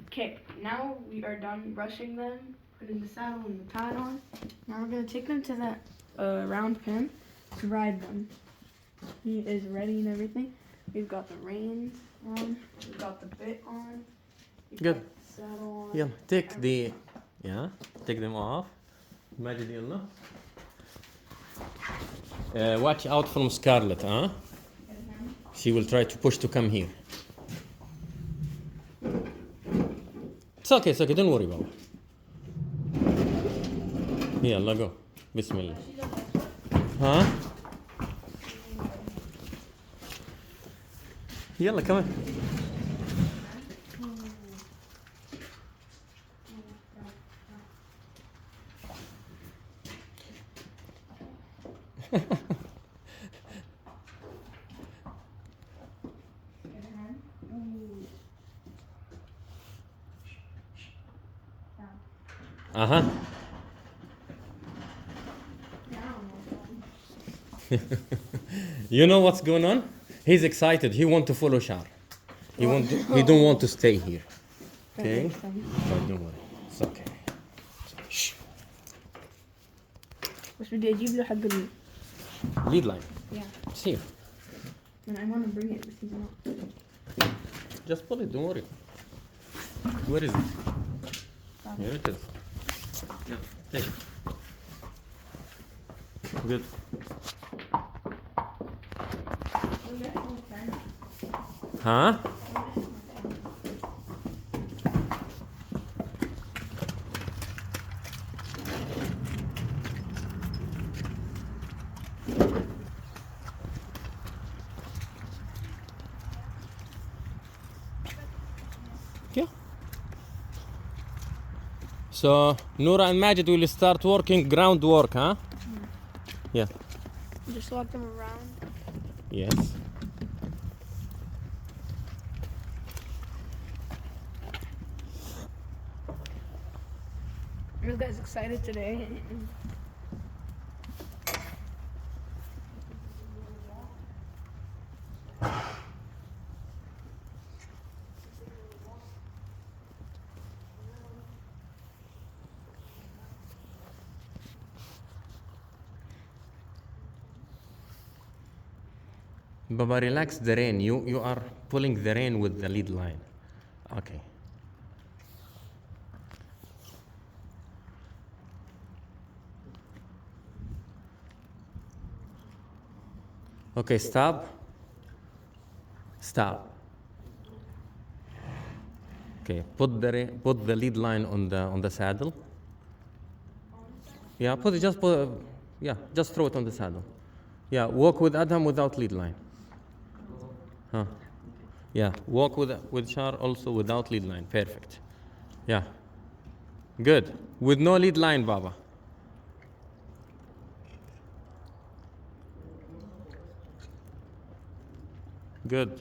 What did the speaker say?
Okay, now we are done brushing them, putting the saddle and the tie on. Now we're gonna take them to that round pen to ride them. He is ready and everything. We've got the reins on. We've got the bit on. We've Good. got the saddle on. Yeah, take them off. Majid, yalla. Watch out from Scarlett, huh? She will try to push to come here. It's okay, don't worry, Baba. Yalla, go. Bismillah. Huh? Yalla, come on. Uh-huh. You know what's going on? He's excited. He want to follow Shar. He don't want to stay here. Okay? But don't worry. It's okay. Shh. بس بدي اجيب له حق Lead line. Yeah. It's here. And I want to bring it, but he's not. Just pull it, don't worry. Where is it? Here it is. Yeah, take it. Good. Huh? Yeah. So Noura and Majid will start working groundwork, huh? Yeah. Just walk them around. Yes. You guys excited today? Baba, relax the rein. You are pulling the rein with the lead line. Okay. Okay, stop. Stop. Okay, put the lead line on the saddle. Yeah, just throw it on the saddle. Yeah, walk with Adam without lead line. Huh. Yeah, walk with Shar also without lead line. Perfect. Yeah. Good. With no lead line, Baba. Good.